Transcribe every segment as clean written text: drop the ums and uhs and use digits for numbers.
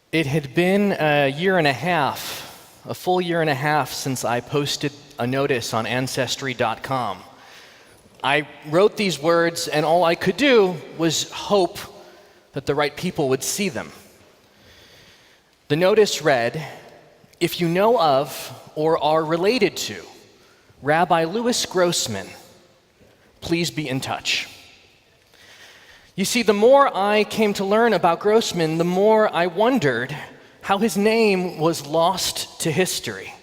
It had been a full year and a half since I posted a notice on Ancestry.com. I wrote these words, and all I could do was hope that the right people would see them. The notice read, "If you know of or are related to Rabbi Louis Grossman, please be in touch." You see, the more I came to learn about Grossman, the more I wondered how his name was lost to history.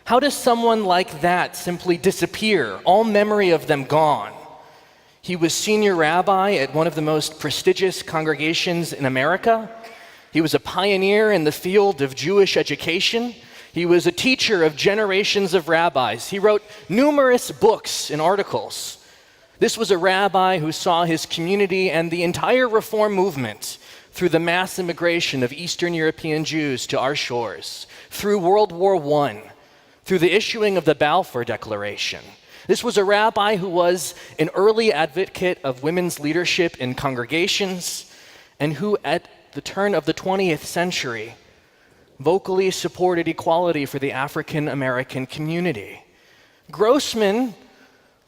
How does someone like that simply disappear, all memory of them gone? He was senior rabbi at one of the most prestigious congregations in America. He was a pioneer in the field of Jewish education. He was a teacher of generations of rabbis. He wrote numerous books and articles. This was a rabbi who saw his community and the entire Reform movement through the mass immigration of Eastern European Jews to our shores, through World War I, through the issuing of the Balfour Declaration. This was a rabbi who was an early advocate of women's leadership in congregations, and who, at the turn of the 20th century, vocally supported equality for the African American community. Grossman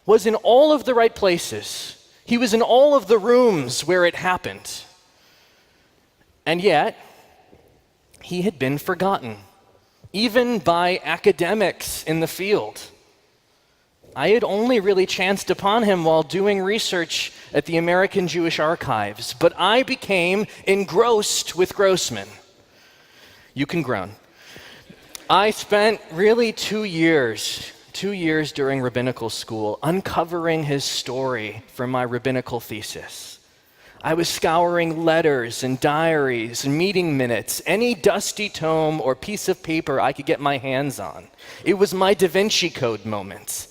was in all of the right places. He was in all of the rooms where it happened. And yet, he had been forgotten, even by academics in the field. I had only really chanced upon him while doing research at the American Jewish Archives, but I became engrossed with Grossman. You can groan. I spent really 2 years during rabbinical school uncovering his story for my rabbinical thesis. I was scouring letters and diaries and meeting minutes, any dusty tome or piece of paper I could get my hands on. It was my Da Vinci Code moment,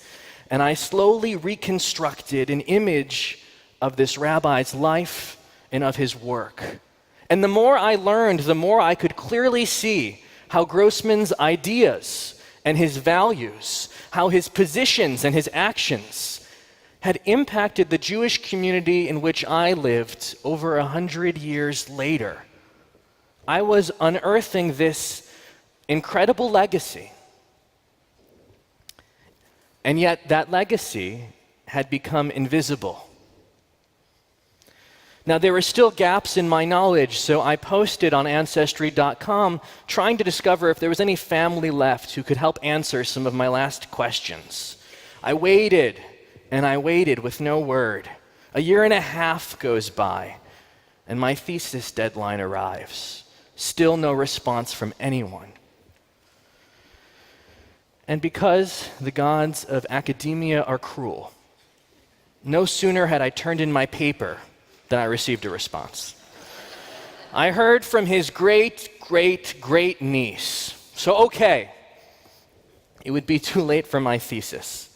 and I slowly reconstructed an image of this rabbi's life and of his work. And the more I learned, the more I could clearly see how Grossman's ideas and his values, how his positions and his actions had impacted the Jewish community in which I lived over 100 years later. I was unearthing this incredible legacy. And yet that legacy had become invisible. Now, there were still gaps in my knowledge, so I posted on Ancestry.com trying to discover if there was any family left who could help answer some of my last questions. I waited, and I waited with no word. A year and a half goes by, and my thesis deadline arrives. Still no response from anyone. And because the gods of academia are cruel, no sooner had I turned in my paper than I received a response. I heard from his great niece. So okay, it would be too late for my thesis.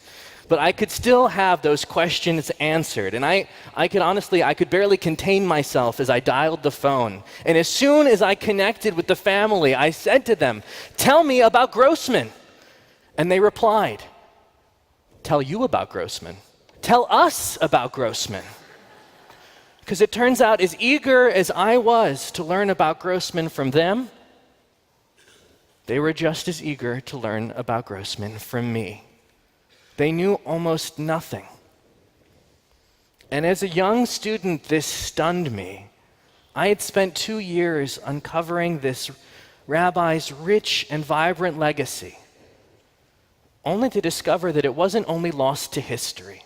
But I could still have those questions answered. And I could barely contain myself as I dialed the phone. And as soon as I connected with the family, I said to them, "Tell me about Grossman." And they replied, "Tell you about Grossman. Tell us about Grossman." Because it turns out, as eager as I was to learn about Grossman from them, they were just as eager to learn about Grossman from me. They knew almost nothing. And as a young student, this stunned me. I had spent 2 years uncovering this rabbi's rich and vibrant legacy, only to discover that it wasn't only lost to history.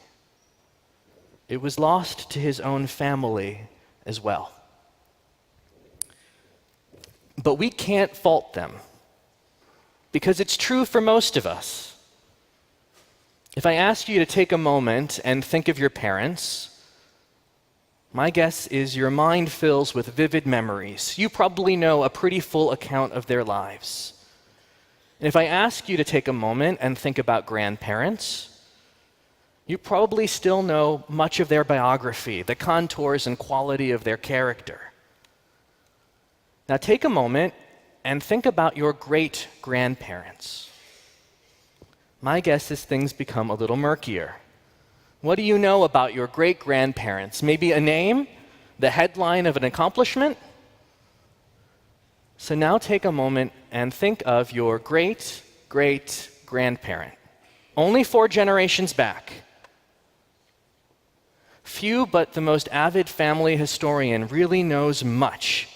It was lost to his own family as well. But we can't fault them, because it's true for most of us. If I ask you to take a moment and think of your parents, my guess is your mind fills with vivid memories. You probably know a pretty full account of their lives. And if I ask you to take a moment and think about grandparents, you probably still know much of their biography, the contours and quality of their character. Now take a moment and think about your great-grandparents. My guess is things become a little murkier. What do you know about your great-grandparents? Maybe a name, the headline of an accomplishment? So now take a moment and think of your great-great-grandparent, only 4 generations back. Few but the most avid family historian really knows much,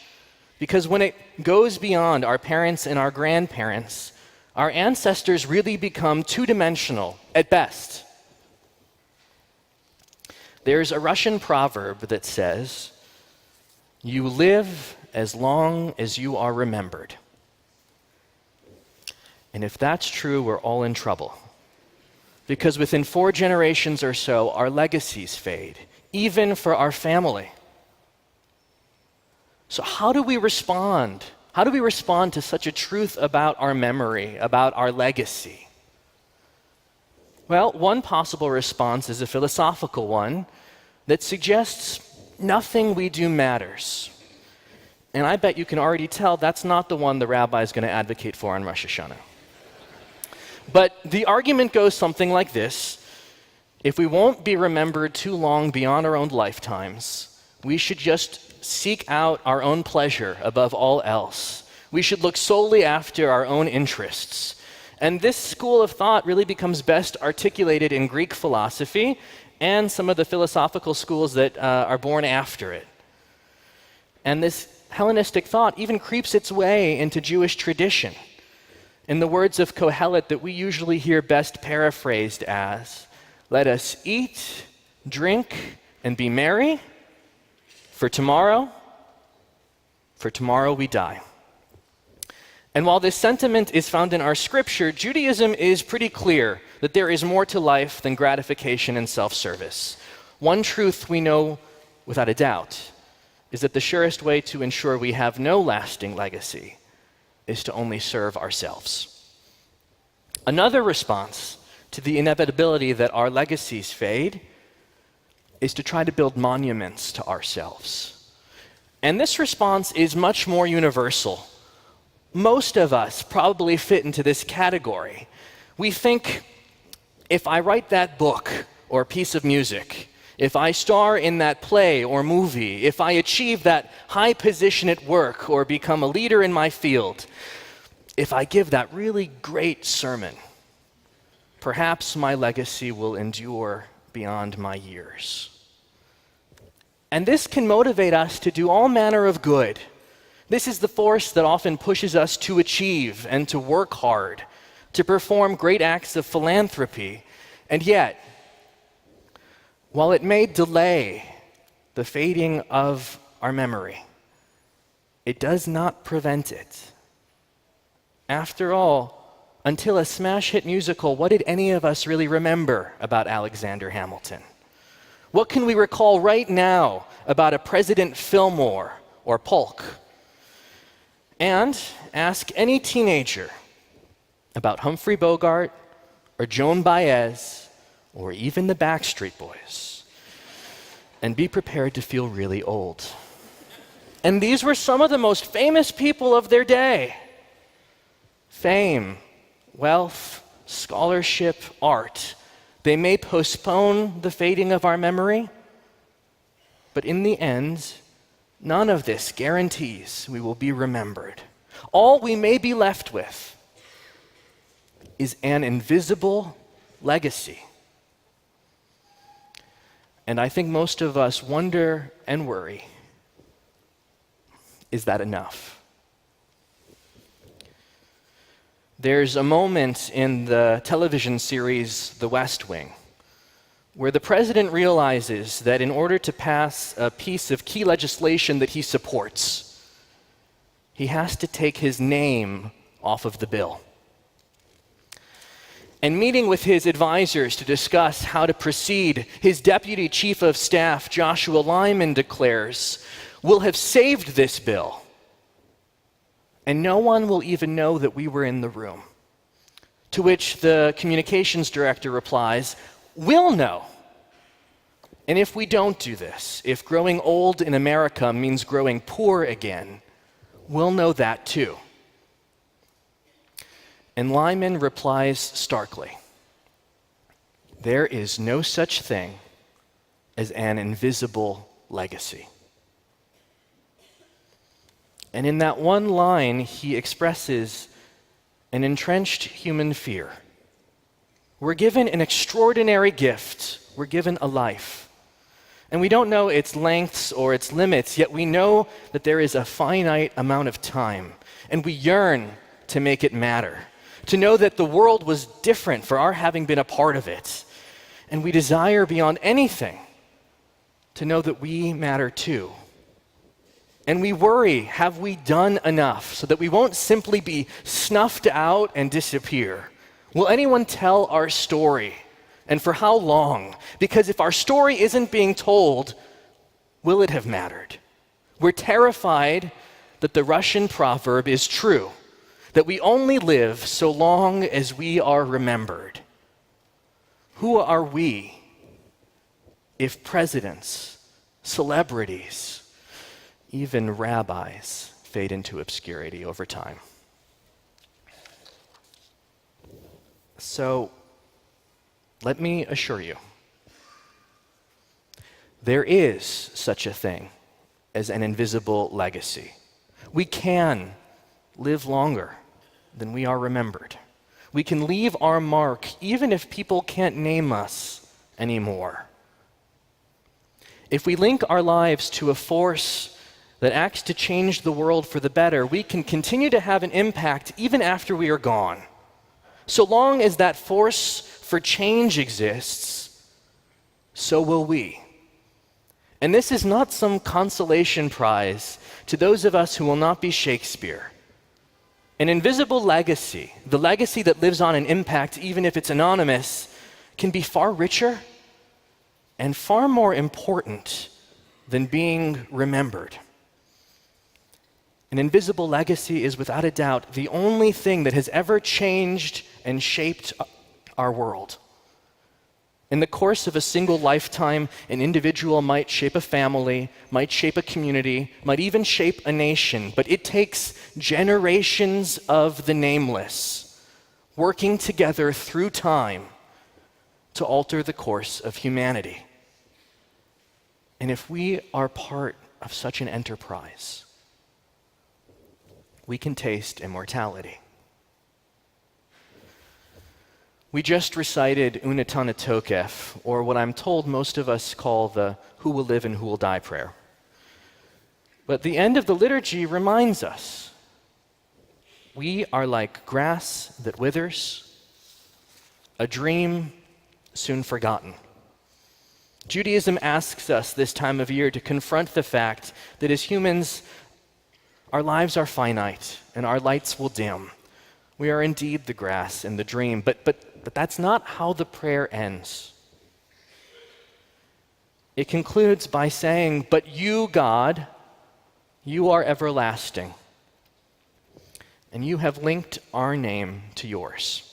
because when it goes beyond our parents and our grandparents, our ancestors really become two-dimensional at best. There's a Russian proverb that says, "You live as long as you are remembered." And if that's true, we're all in trouble. Because within 4 generations or so, our legacies fade, even for our family. So how do we respond? How do we respond to such a truth about our memory, about our legacy? Well, one possible response is a philosophical one that suggests nothing we do matters. And I bet you can already tell that's not the one the rabbi is going to advocate for on Rosh Hashanah. But the argument goes something like this: if we won't be remembered too long beyond our own lifetimes, we should just seek out our own pleasure above all else. We should look solely after our own interests. And this school of thought really becomes best articulated in Greek philosophy and some of the philosophical schools that are born after it. And this Hellenistic thought even creeps its way into Jewish tradition. In the words of Kohelet that we usually hear best paraphrased as, "Let us eat, drink, and be merry, for tomorrow we die." And while this sentiment is found in our scripture, Judaism is pretty clear that there is more to life than gratification and self-service. One truth we know without a doubt is that the surest way to ensure we have no lasting legacy is to only serve ourselves. Another response to the inevitability that our legacies fade is to try to build monuments to ourselves. And this response is much more universal. Most of us probably fit into this category. We think, if I write that book or piece of music, if I star in that play or movie, if I achieve that high position at work or become a leader in my field, if I give that really great sermon, perhaps my legacy will endure beyond my years. And this can motivate us to do all manner of good. This is the force that often pushes us to achieve and to work hard, to perform great acts of philanthropy. And yet, while it may delay the fading of our memory, it does not prevent it. After all, until a smash hit musical, what did any of us really remember about Alexander Hamilton? What can we recall right now about a President Fillmore or Polk? And ask any teenager about Humphrey Bogart or Joan Baez or even the Backstreet Boys, and be prepared to feel really old. And these were some of the most famous people of their day. Fame, wealth, scholarship, art, they may postpone the fading of our memory, but in the end, none of this guarantees we will be remembered. All we may be left with is an invisible legacy. And I think most of us wonder and worry, is that enough? There's a moment in the television series The West Wing where the president realizes that in order to pass a piece of key legislation that he supports, he has to take his name off of the bill. And meeting with his advisors to discuss how to proceed, his deputy chief of staff, Joshua Lyman, declares, "We'll have saved this bill, and no one will even know that we were in the room." To which the communications director replies, "We'll know. And if we don't do this, if growing old in America means growing poor again, we'll know that too." And Lyman replies starkly, "There is no such thing as an invisible legacy." And in that one line, he expresses an entrenched human fear. We're given an extraordinary gift. We're given a life. And we don't know its lengths or its limits, yet we know that there is a finite amount of time. And we yearn to make it matter, to know that the world was different for our having been a part of it. And we desire beyond anything to know that we matter too. And we worry, have we done enough so that we won't simply be snuffed out and disappear? Will anyone tell our story? And for how long? Because if our story isn't being told, will it have mattered? We're terrified that the Russian proverb is true, that we only live so long as we are remembered. Who are we if presidents, celebrities, even rabbis fade into obscurity over time? So, let me assure you, there is such a thing as an invisible legacy. We can live longer than we are remembered. We can leave our mark even if people can't name us anymore. If we link our lives to a force that acts to change the world for the better, we can continue to have an impact even after we are gone. So long as that force for change exists, so will we. And this is not some consolation prize to those of us who will not be Shakespeare. An invisible legacy, the legacy that lives on in impact, even if it's anonymous, can be far richer and far more important than being remembered. An invisible legacy is without a doubt the only thing that has ever changed and shaped our world. In the course of a single lifetime, an individual might shape a family, might shape a community, might even shape a nation, but it takes generations of the nameless working together through time to alter the course of humanity. And if we are part of such an enterprise, we can taste immortality. We just recited Unatana Tokef, or what I'm told most of us call the who will live and who will die prayer. But the end of the liturgy reminds us, we are like grass that withers, a dream soon forgotten. Judaism asks us this time of year to confront the fact that as humans, our lives are finite and our lights will dim. We are indeed the grass and the dream, but that's not how the prayer ends. It concludes by saying, "But you, God, you are everlasting, and you have linked our name to yours."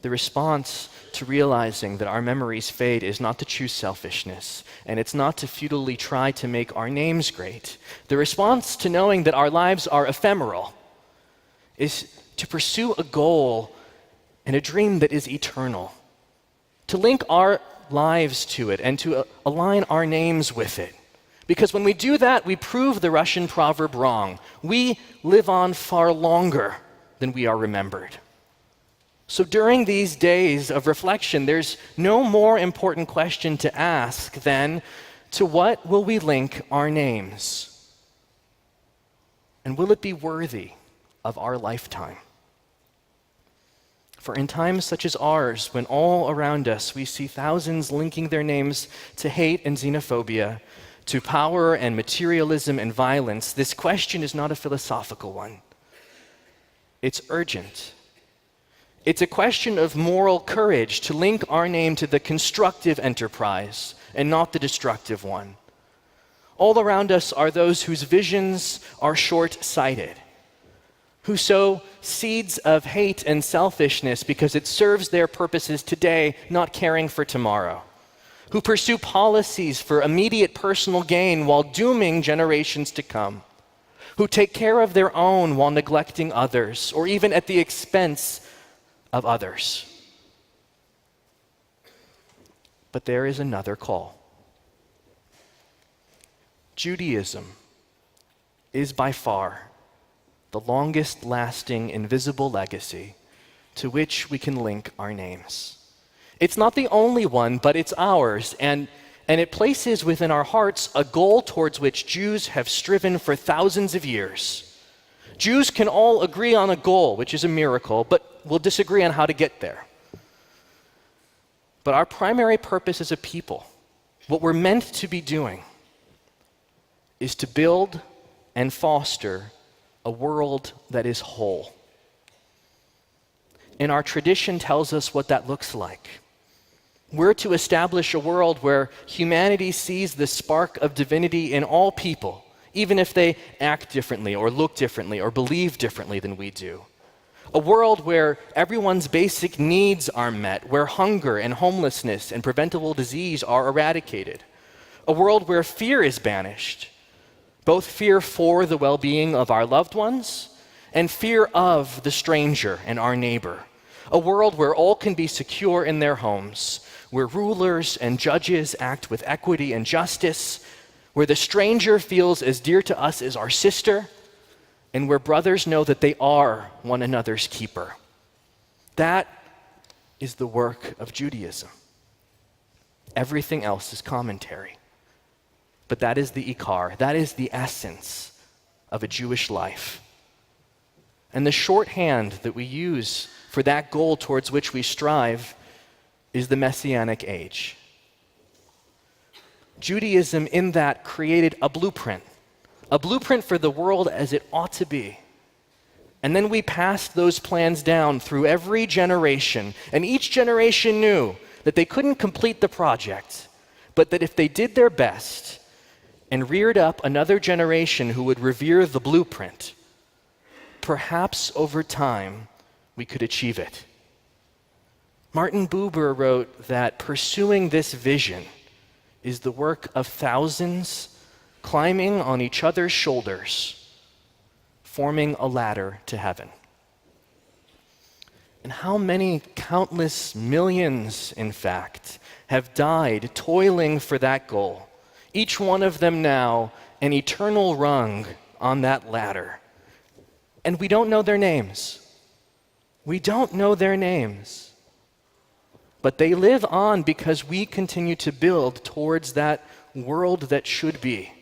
The response to realizing that our memories fade is not to choose selfishness, and it's not to futilely try to make our names great. The response to knowing that our lives are ephemeral is to pursue a goal and a dream that is eternal, to link our lives to it and to align our names with it. Because when we do that, we prove the Russian proverb wrong. We live on far longer than we are remembered. So during these days of reflection, there's no more important question to ask than, to what will we link our names? And will it be worthy of our lifetime? For in times such as ours, when all around us we see thousands linking their names to hate and xenophobia, to power and materialism and violence, this question is not a philosophical one. It's urgent. It's a question of moral courage to link our name to the constructive enterprise and not the destructive one. All around us are those whose visions are short-sighted, who sow seeds of hate and selfishness because it serves their purposes today, not caring for tomorrow, who pursue policies for immediate personal gain while dooming generations to come, who take care of their own while neglecting others, or even at the expense of others. But there is another call. Judaism is by far the longest lasting invisible legacy to which we can link our names. It's not the only one, but it's ours, and it places within our hearts a goal towards which Jews have striven for thousands of years. Jews can all agree on a goal, which is a miracle, but we'll disagree on how to get there. But our primary purpose as a people, what we're meant to be doing, is to build and foster a world that is whole. And our tradition tells us what that looks like. We're to establish a world where humanity sees the spark of divinity in all people, even if they act differently or look differently or believe differently than we do. A world where everyone's basic needs are met, where hunger and homelessness and preventable disease are eradicated. A world where fear is banished, both fear for the well-being of our loved ones and fear of the stranger and our neighbor. A world where all can be secure in their homes, where rulers and judges act with equity and justice, where the stranger feels as dear to us as our sister, and where brothers know that they are one another's keeper. That is the work of Judaism. Everything else is commentary. But that is the ikar, that is the essence of a Jewish life. And the shorthand that we use for that goal towards which we strive is the Messianic age. Judaism, in that, created a blueprint for the world as it ought to be. And then we passed those plans down through every generation, and each generation knew that they couldn't complete the project, but that if they did their best and reared up another generation who would revere the blueprint, perhaps over time we could achieve it. Martin Buber wrote that pursuing this vision is the work of thousands climbing on each other's shoulders, forming a ladder to heaven. And how many countless millions, in fact, have died toiling for that goal, each one of them now an eternal rung on that ladder. And we don't know their names. We don't know their names. But they live on because we continue to build towards that world that should be.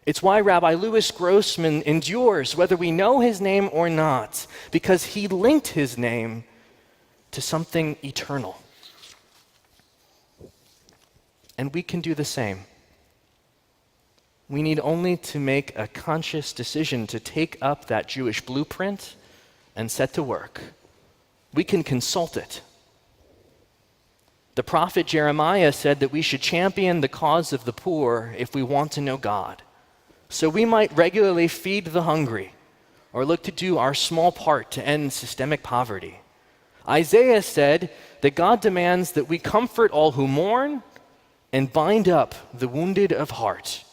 It's why Rabbi Louis Grossman endures, whether we know his name or not, because he linked his name to something eternal. And we can do the same. We need only to make a conscious decision to take up that Jewish blueprint and set to work. We can consult it. The prophet Jeremiah said that we should champion the cause of the poor if we want to know God. So we might regularly feed the hungry or look to do our small part to end systemic poverty. Isaiah said that God demands that we comfort all who mourn and bind up the wounded of heart.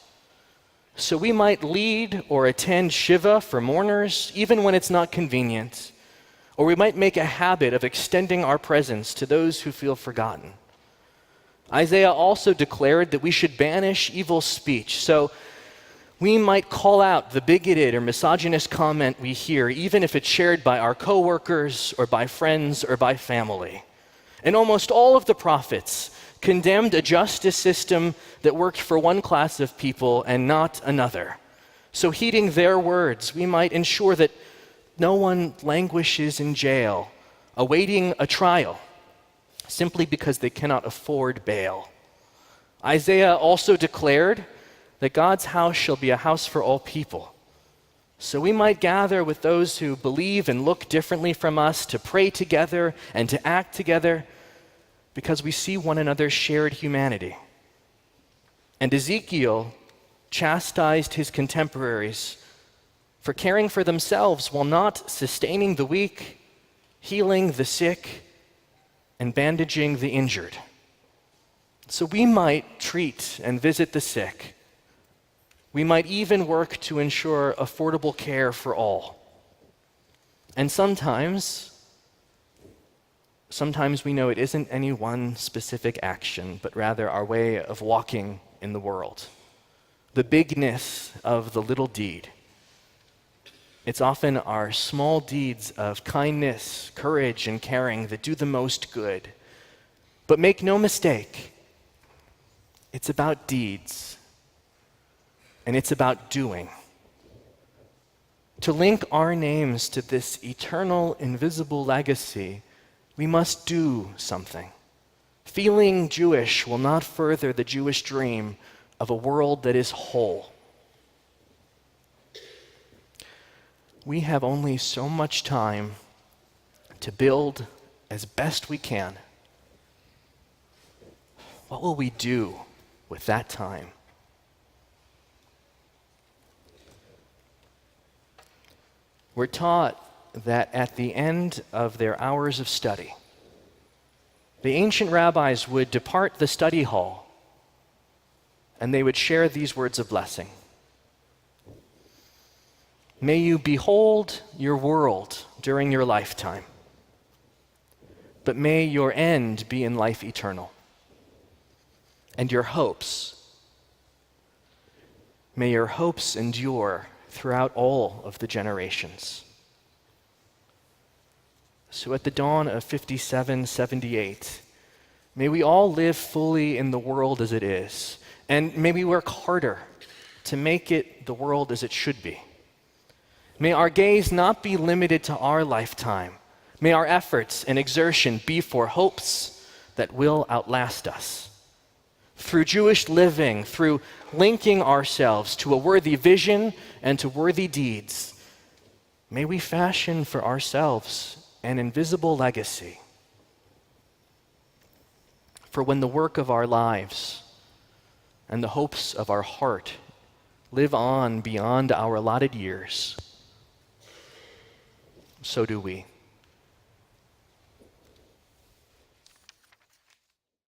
So we might lead or attend Shiva for mourners, even when it's not convenient. Or we might make a habit of extending our presence to those who feel forgotten. Isaiah also declared that we should banish evil speech. So we might call out the bigoted or misogynist comment we hear, even if it's shared by our coworkers or by friends or by family. And almost all of the prophets condemned a justice system that worked for one class of people and not another. So heeding their words, we might ensure that no one languishes in jail, awaiting a trial, simply because they cannot afford bail. Isaiah also declared that God's house shall be a house for all people. So we might gather with those who believe and look differently from us to pray together and to act together because we see one another's shared humanity. And Ezekiel chastised his contemporaries for caring for themselves while not sustaining the weak, healing the sick, and bandaging the injured. So we might treat and visit the sick. We might even work to ensure affordable care for all. And sometimes we know it isn't any one specific action, but rather our way of walking in the world. the bigness of the little deed. It's often our small deeds of kindness, courage, and caring that do the most good. But make no mistake, it's about deeds, and it's about doing. To link our names to this eternal, invisible legacy, we must do something. Feeling Jewish will not further the Jewish dream of a world that is whole. We have only so much time to build as best we can. What will we do with that time? We're taught that at the end of their hours of study, the ancient rabbis would depart the study hall and they would share these words of blessing. May you behold your world during your lifetime, but may your end be in life eternal. And your hopes, may your hopes endure throughout all of the generations. So at the dawn of 5778, may we all live fully in the world as it is, and may we work harder to make it the world as it should be. May our gaze not be limited to our lifetime. May our efforts and exertion be for hopes that will outlast us. Through Jewish living, through linking ourselves to a worthy vision and to worthy deeds, may we fashion for ourselves an invisible legacy. For when the work of our lives and the hopes of our heart live on beyond our allotted years, so do we.